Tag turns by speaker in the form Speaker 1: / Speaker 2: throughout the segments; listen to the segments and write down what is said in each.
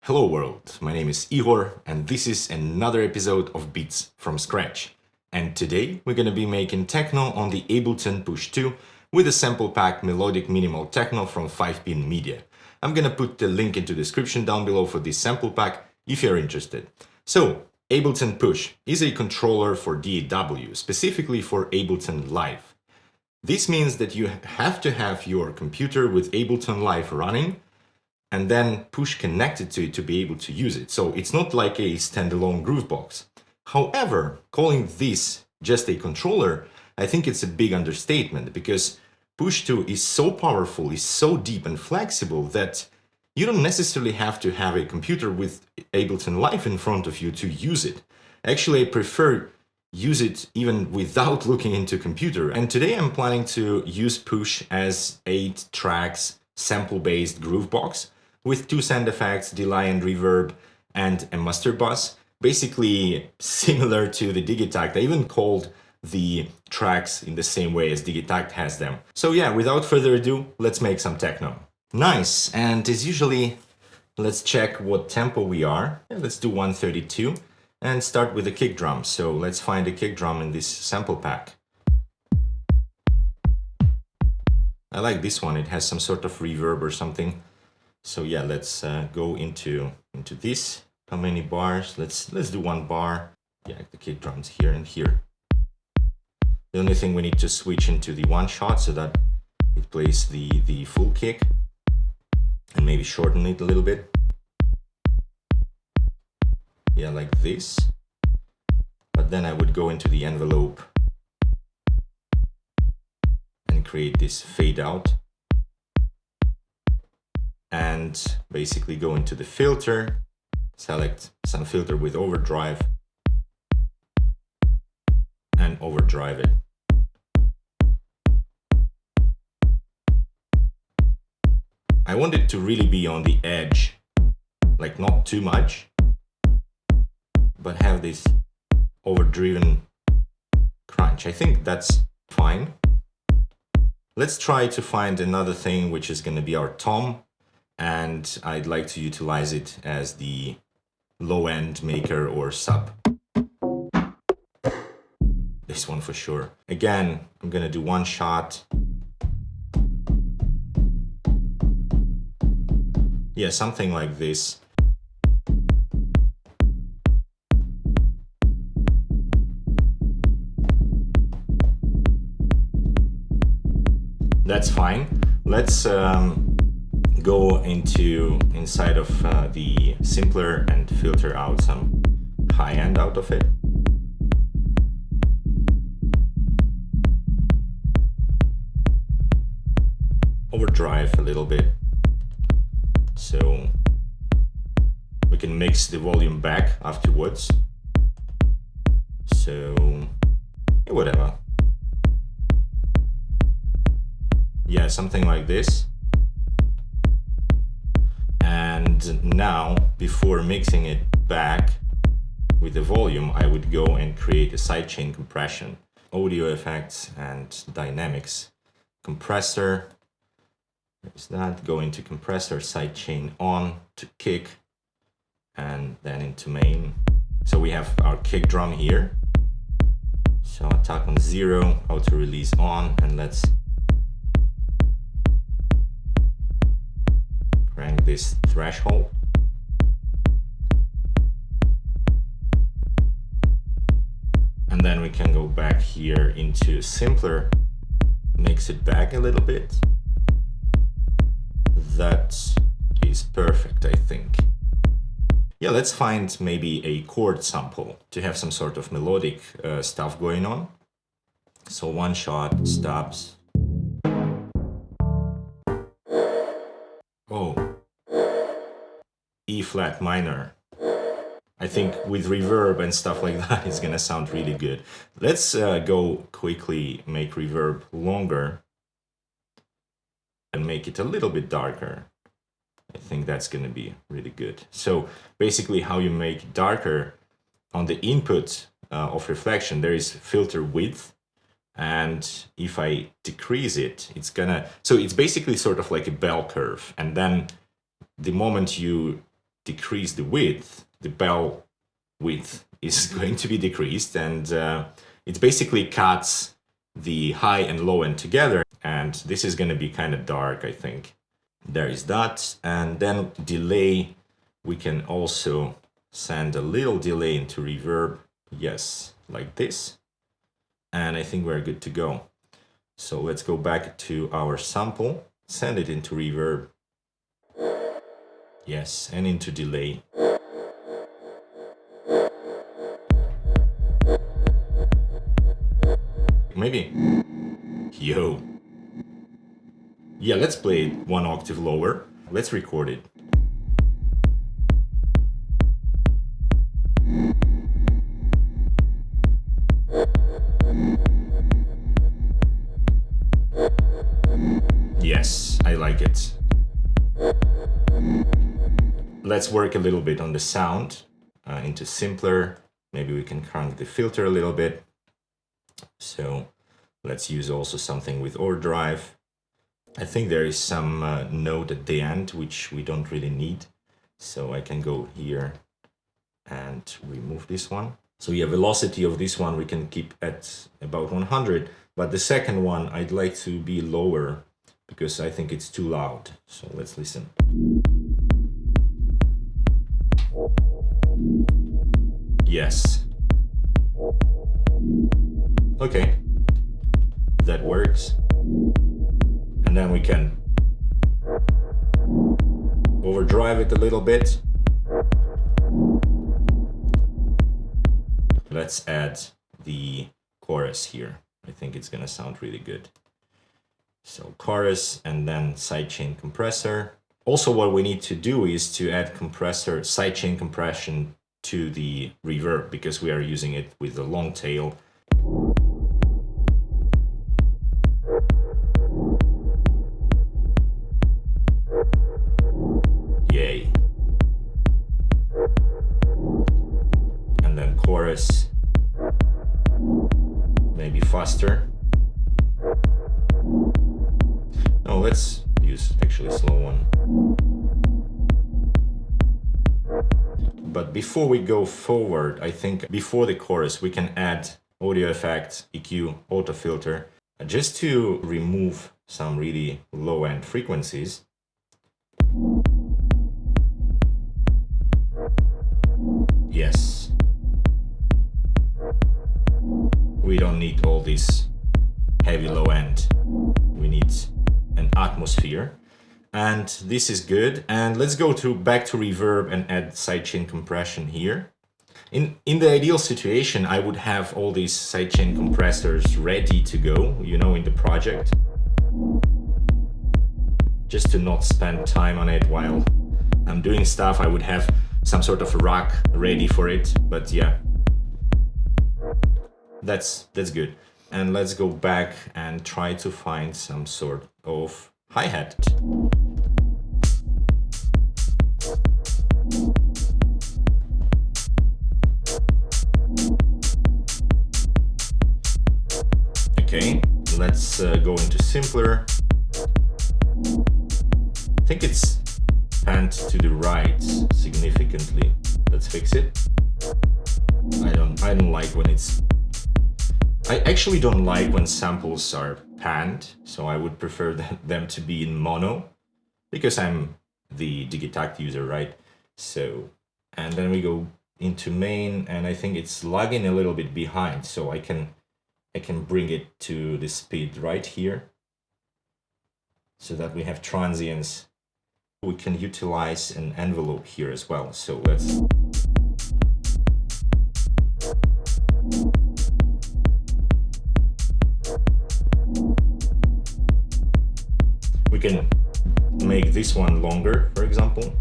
Speaker 1: Hello world, my name is Ihor and this is another episode of Beats from Scratch. And today we're gonna be making techno on the Ableton Push 2 with a sample pack Melodic Minimal Techno from 5pin Media. I'm gonna put the link into the description down below for this sample pack if you're interested. So, Ableton Push is a controller for DAW, specifically for Ableton Live. This means that you have to have your computer with Ableton Live running and then Push connected to it to be able to use it. So it's not like a standalone Groovebox. However, calling this just a controller, I think it's a big understatement because Push 2 is so powerful, is so deep and flexible that you don't necessarily have to have a computer with Ableton Live in front of you to use it. Actually, I prefer use it even without looking into computer. And today I'm planning to use Push as 8 tracks sample-based Groovebox with 2 sound effects, delay and reverb, and a master bus. Basically similar to the Digitakt. I even called the tracks in the same way as Digitakt has them. So yeah, without further ado, let's make some techno. Nice, and as usually, let's check what tempo we are. Yeah, let's do 132 and start with the kick drum. So let's find a kick drum in this sample pack. I like this one, it has some sort of reverb or something. So yeah, let's go into this. How many bars? Let's do 1 bar. Yeah, the kick drums here and here. The only thing we need to switch into the one shot so that it plays the full kick, and maybe shorten it a little bit. Yeah, like this. But then I would go into the envelope and create this fade out. And basically go into the filter, select some filter with overdrive, and overdrive it. I want it to really be on the edge, like not too much, but have this overdriven crunch. I think that's fine. Let's try to find another thing which is going to be our tom. And I'd like to utilize it as the low-end maker or sub. This one for sure. Again, I'm gonna do 1 shot. Yeah, something like this. That's fine. Let's go inside of the simpler and filter out some high end out of it. Overdrive a little bit so we can mix the volume back afterwards. So yeah, whatever. Yeah, something like this. And now, before mixing it back with the volume, I would go and create a sidechain compression. Audio effects and dynamics. Compressor. There's that. Go into compressor, sidechain on to kick, and then into main. So we have our kick drum here. So attack on 0, auto release on, and let's crank this threshold. And then we can go back here into simpler, mix it back a little bit. That is perfect, I think. Yeah, let's find maybe a chord sample to have some sort of melodic stuff going on. So 1 shot, stops. Oh, E flat minor. I think with reverb and stuff like that, it's gonna sound really good. Let's go quickly make reverb longer and make it a little bit darker. I think that's gonna be really good. So basically how you make darker on the input of reflection, there is filter width. And if I decrease it, it's gonna, so it's basically sort of like a bell curve. And then the moment you decrease the width, the bell width is going to be decreased, and it basically cuts the high and low end together, and this is going to be kind of dark, I think. There is that, and then delay, we can also send a little delay into reverb, yes, like this, and I think we're good to go. So let's go back to our sample, send it into reverb, yes, and into delay. Maybe, yo. Yeah, let's play it one octave lower. Let's record it. Yes, I like it. Let's work a little bit on the sound into simpler. Maybe we can crank the filter a little bit. So let's use also something with overdrive. I think there is some note at the end which we don't really need. So I can go here and remove this one. So yeah, velocity of this one we can keep at about 100, but the second one I'd like to be lower because I think it's too loud. So let's listen. Yes. Okay, that works. And then we can overdrive it a little bit. Let's add the chorus here. I think it's gonna sound really good. So chorus and then sidechain compressor. Also what we need to do is to add compressor, sidechain compression to the reverb because we are using it with the long tail. Yay. And then chorus, maybe faster. No, let's use actually a slow one. But before we go forward, I think before the chorus, we can add audio effect, EQ, auto filter, just to remove some really low end frequencies. Yes. We don't need all this heavy low end. We need an atmosphere. And this is good. And let's go back to reverb and add sidechain compression here. In the ideal situation, I would have all these sidechain compressors ready to go, you know, in the project. Just to not spend time on it while I'm doing stuff. I would have some sort of a rack ready for it, but yeah. That's good. And let's go back and try to find some sort of hi-hat. Okay, let's go into simpler. I think it's panned to the right significantly. Let's fix it. I don't like when it's... I actually don't like when samples are panned, so I would prefer them to be in mono, because I'm the Digitakt user, right? So, and then we go into main, and I think it's lagging a little bit behind, so I can bring it to the speed right here, so that we have transients. We can utilize an envelope here as well, so let's... We can make this one longer, for example.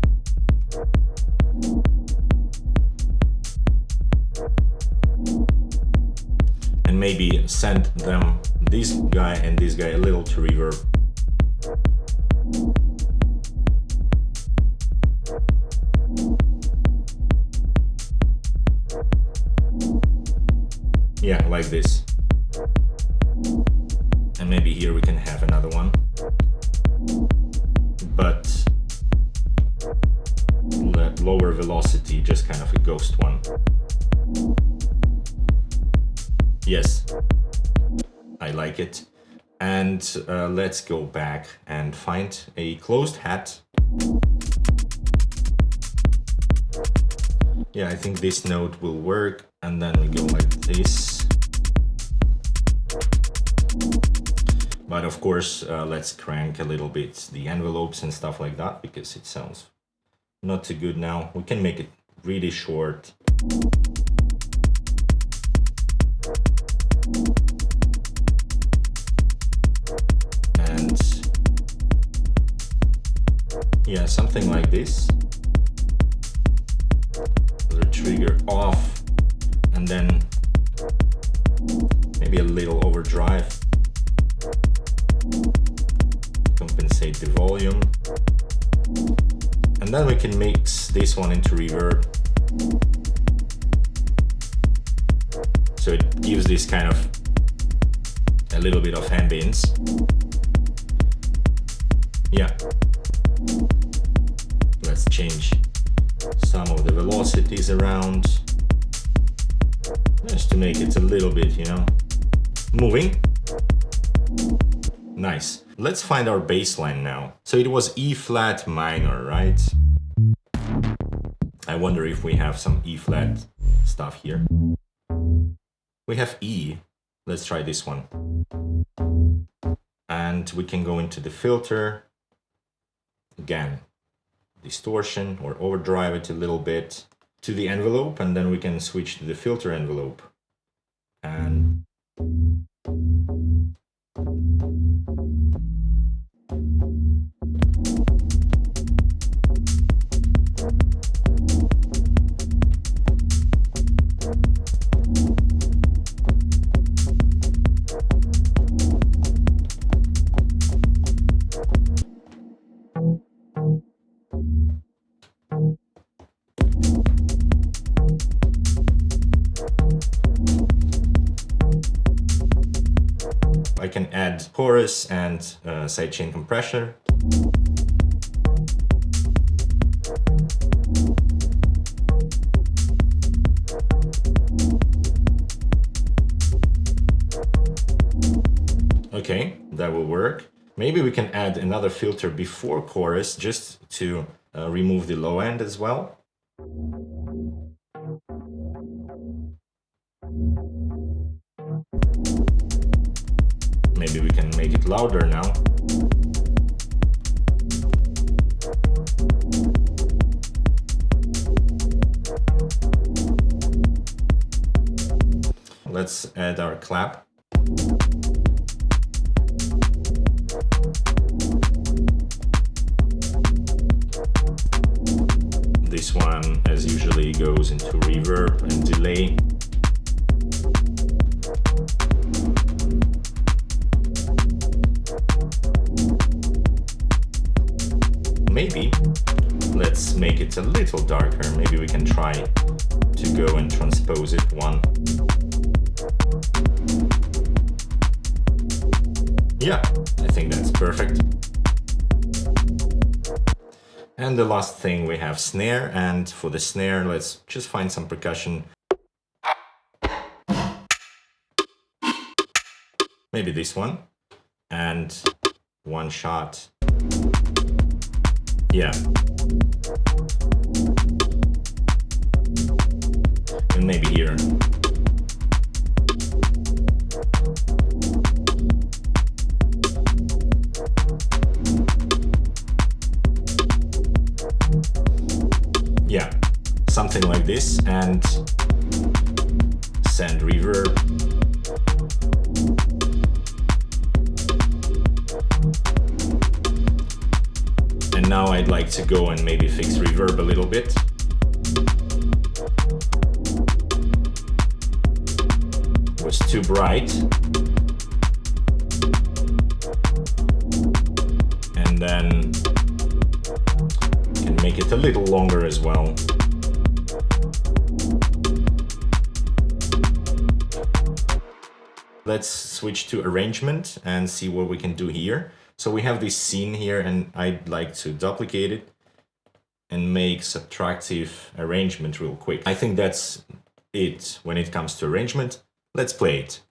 Speaker 1: And maybe send them, this guy and this guy, a little to reverb. Yeah, like this. And maybe here we can have another one. But lower velocity, just kind of a ghost one. Yes, I like it. And let's go back and find a closed hat. Yeah, I think this note will work. And then we go like this. But of course, let's crank a little bit the envelopes and stuff like that, because it sounds not too good now. We can make it really short. And yeah, something like this. The trigger off, and then maybe a little overdrive. Compensate the volume. And then we can mix this one into reverb. So it gives this kind of a little bit of ambience. Yeah. Let's change some of the velocities around, just to make it a little bit, you know, moving. Nice. Let's find our bass line now. So it was E flat minor, right? I wonder if we have some E flat stuff here. We have E. Let's try this one. And we can go into the filter. Again, distortion or overdrive it a little bit to the envelope, and then we can switch to the filter envelope. And I can add chorus and sidechain compressor. Okay, that will work. Maybe we can add another filter before chorus just to remove the low end as well. Maybe we can make it louder now. Let's add our clap. This one, as usually, goes into reverb and delay. Maybe let's make it a little darker. Maybe we can try to go and transpose it one. Yeah, I think that's perfect. And the last thing, we have snare, and for the snare, let's just find some percussion. Maybe this one. And one shot. Yeah. And maybe here. Yeah, something like this, and send reverb. And now I'd like to go and maybe fix reverb a little bit. It was too bright. And then can make it a little longer as well. Let's switch to arrangement and see what we can do here. So we have this scene here, and I'd like to duplicate it and make subtractive arrangement real quick. I think that's it when it comes to arrangement. Let's play it.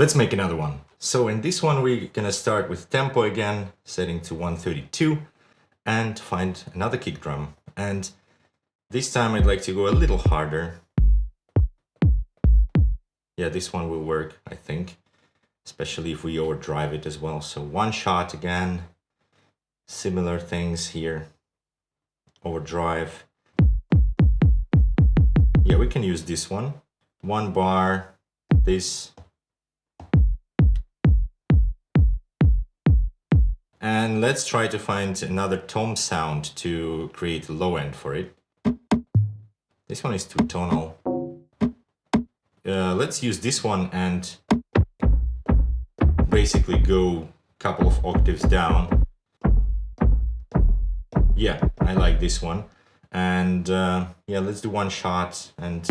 Speaker 1: Let's make another one. So in this one, we're gonna start with tempo again, setting to 132, and find another kick drum. And this time I'd like to go a little harder. Yeah, this one will work, I think, especially if we overdrive it as well. So one shot again, similar things here, overdrive. Yeah, we can use this one. One bar, this. And let's try to find another tom sound to create a low end for it. This one is too tonal. Let's use this one and basically go a couple of octaves down. Yeah, I like this one. And yeah, let's do one shot and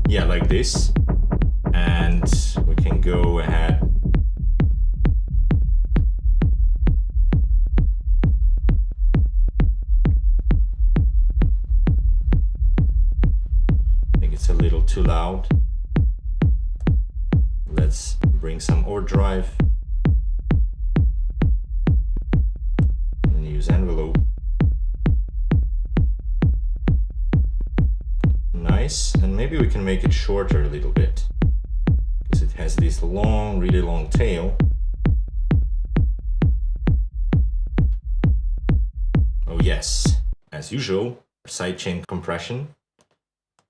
Speaker 1: yeah, like this. And we can go ahead. I think it's a little too loud. Let's bring some overdrive. And use envelope. Nice. And maybe we can make it shorter a little bit, because it has this long, really long tail. Oh yes, as usual, sidechain compression.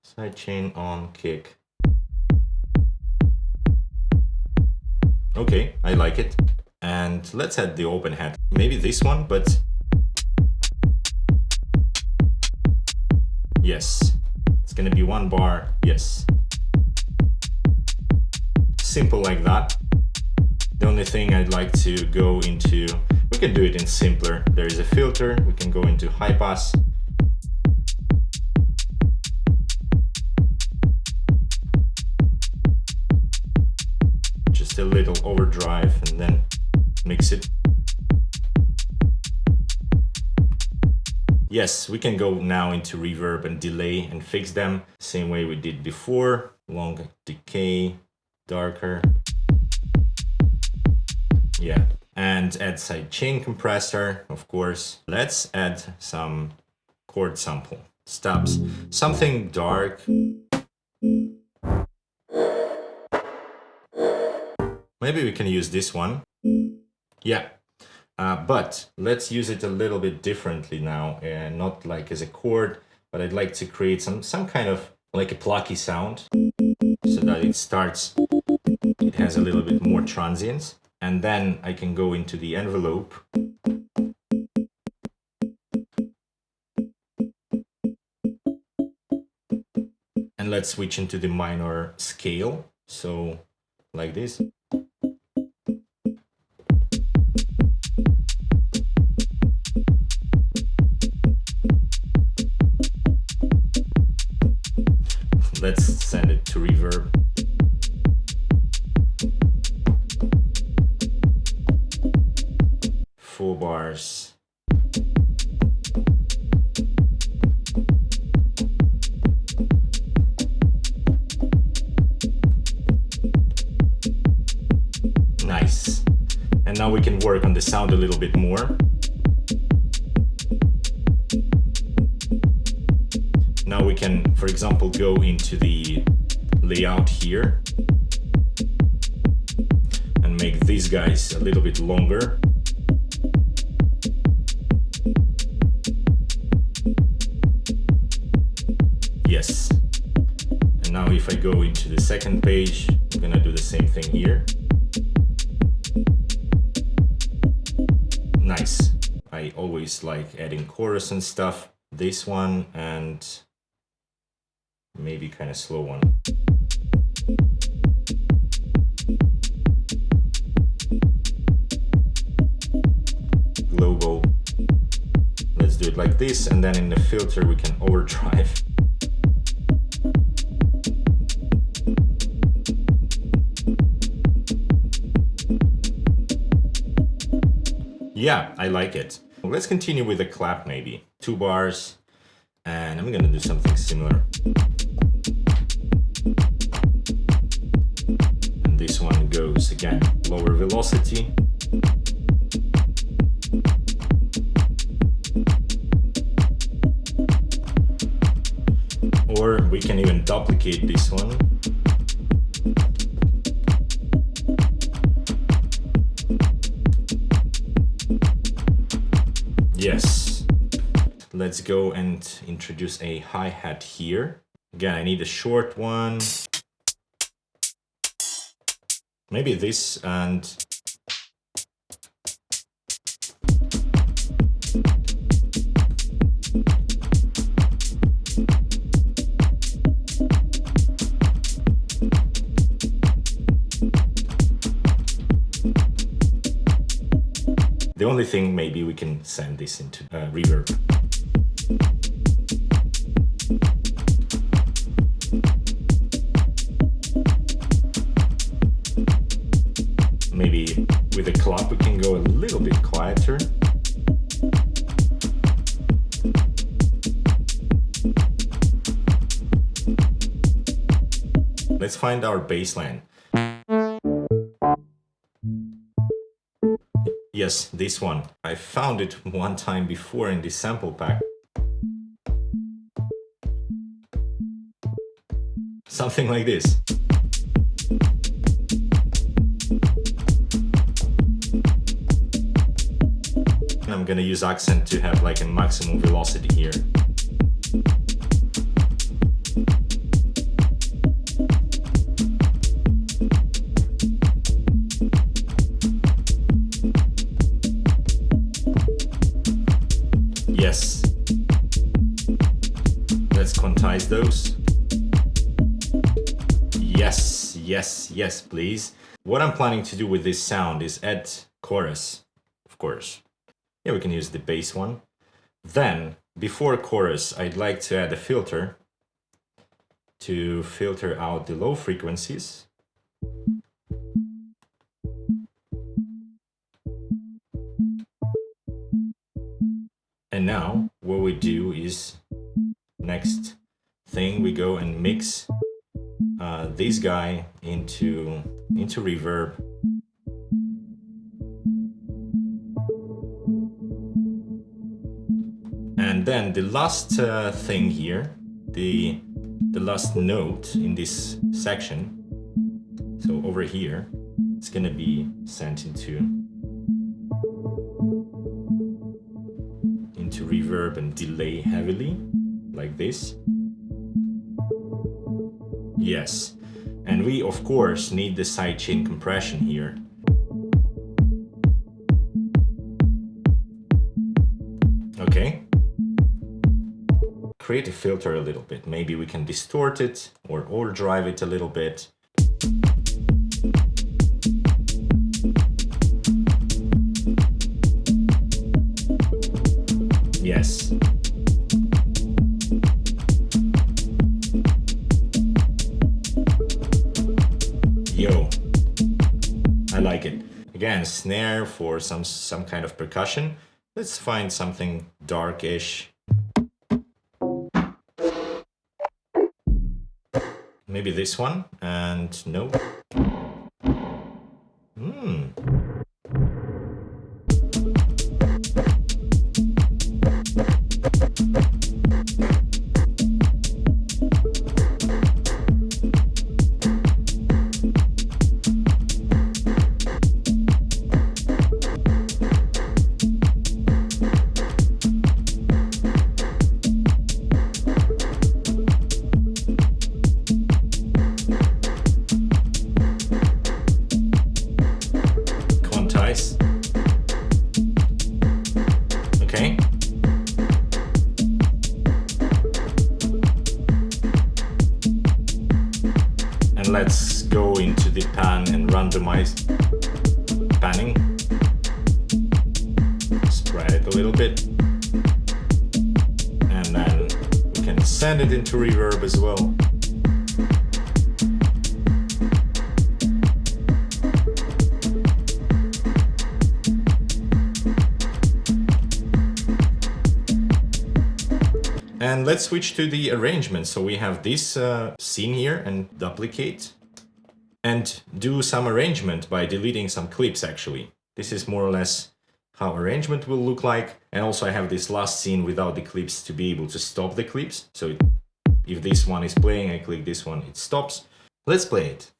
Speaker 1: Sidechain on kick. Okay, I like it. And let's add the open hat. Maybe this one, but yes, it's gonna be one bar, yes. Simple like that. The only thing I'd like to go into, we can do it in simpler. There is a filter, we can go into high pass. Just a little overdrive and then mix it. Yes, we can go now into reverb and delay and fix them same way we did before. Long decay, darker. Yeah, and add sidechain compressor, of course. Let's add some chord sample stops, something dark. Maybe we can use this one. Yeah, but let's use it a little bit differently now, not like as a chord, but I'd like to create some kind of like a plucky sound, so that it starts, it has a little bit more transients, and then I can go into the envelope. And let's switch into the minor scale, so like this. Let's send it to reverb. Full bars. Nice. And now we can work on the sound a little bit more. Now we can, for example, go into the layout here and make these guys a little bit longer. Yes. And now if I go into the second page, I'm gonna do the same thing here. Nice. I always like adding chorus and stuff. This one and maybe kind of slow one. Global. Let's do it like this, and then in the filter we can overdrive. Yeah, I like it. Let's continue with the clap maybe. 2 bars, and I'm gonna do something similar. velocity. Or we can even duplicate this one. Yes. Let's go and introduce a hi-hat here. Again, I need a short one. Maybe this, and the only thing, maybe we can send this into reverb. Maybe with a clap we can go a little bit quieter. Let's find our bass line. Yes, this one. I found it one time before in this sample pack. Something like this. And I'm gonna use accent to have like a maximum velocity here. Yes. Let's quantize those. Yes, yes, yes, please. What I'm planning to do with this sound is add chorus, of course. Yeah, we can use the bass one. Then, before chorus, I'd like to add a filter to filter out the low frequencies. And now, what we do is, next thing, we go and mix this guy into reverb. And then the last thing here, the last note in this section, so over here, it's gonna be sent into reverb and delay heavily, like this. Yes, and we of course need the sidechain compression here. Okay. Create a filter a little bit. Maybe we can distort it or overdrive it a little bit. Yes. Yo, I like it. Again, snare for some kind of percussion. Let's find something darkish. Maybe this one, and no. Okay. And let's go into the pan and randomize panning. Spread it a little bit. And then we can send it into reverb as well. And let's switch to the arrangement. So we have this scene here and duplicate. and do some arrangement by deleting some clips actually. This is more or less how arrangement will look like. And also I have this last scene without the clips to be able to stop the clips. So if this one is playing, I click this one, it stops. Let's play it.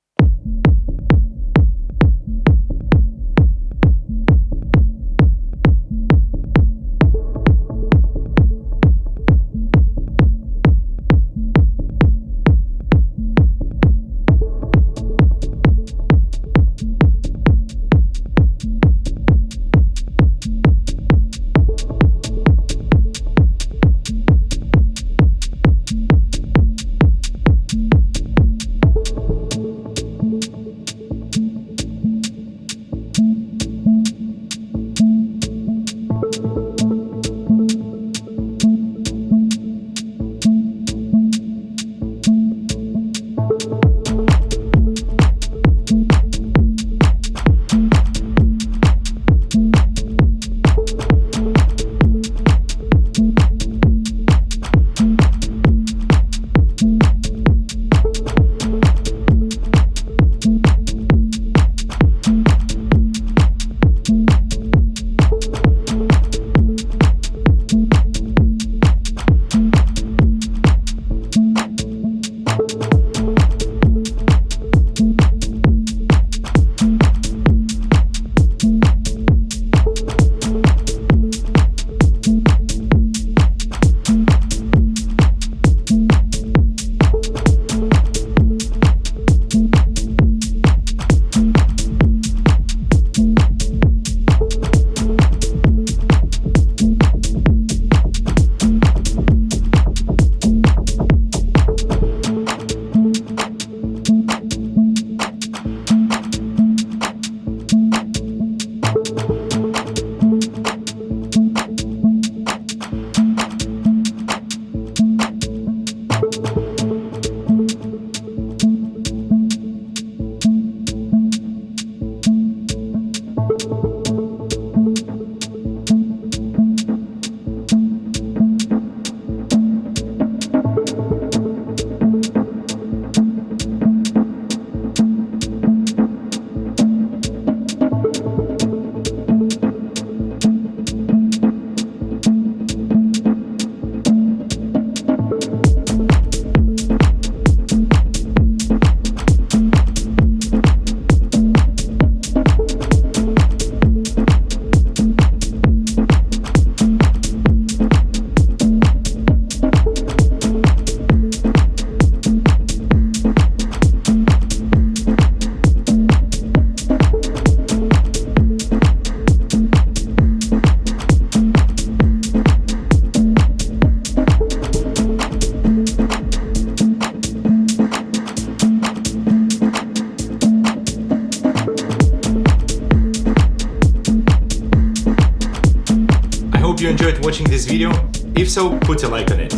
Speaker 2: Hope you enjoyed watching this video. If so, put a like on it.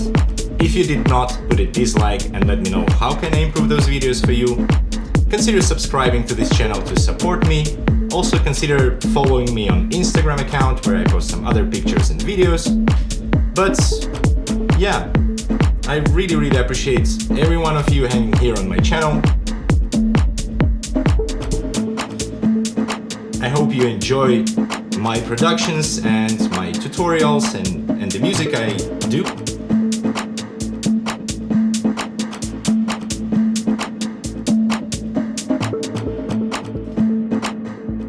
Speaker 2: If you did not, put a dislike and let me know how can I improve those videos for you. Consider subscribing to this channel to support me. Also consider following me on Instagram account where I post some other pictures and videos. But yeah, I really appreciate every one of you hanging here on my channel. I hope you enjoy my productions and my tutorials and the music I do.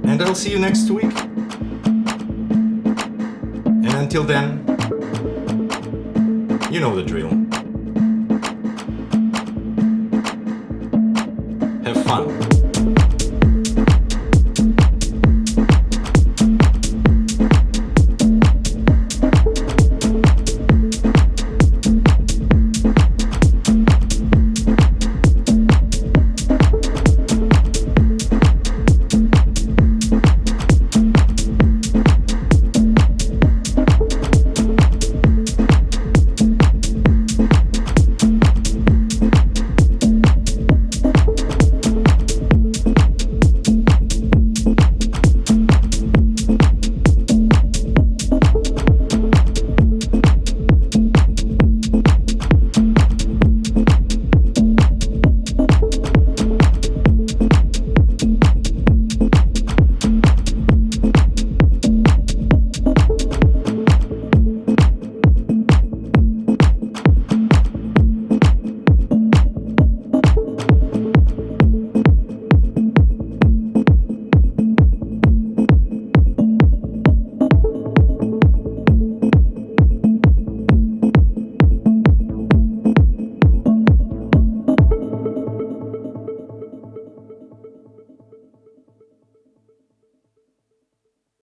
Speaker 2: And I'll see you next week. And until then, you know the drill. Have fun.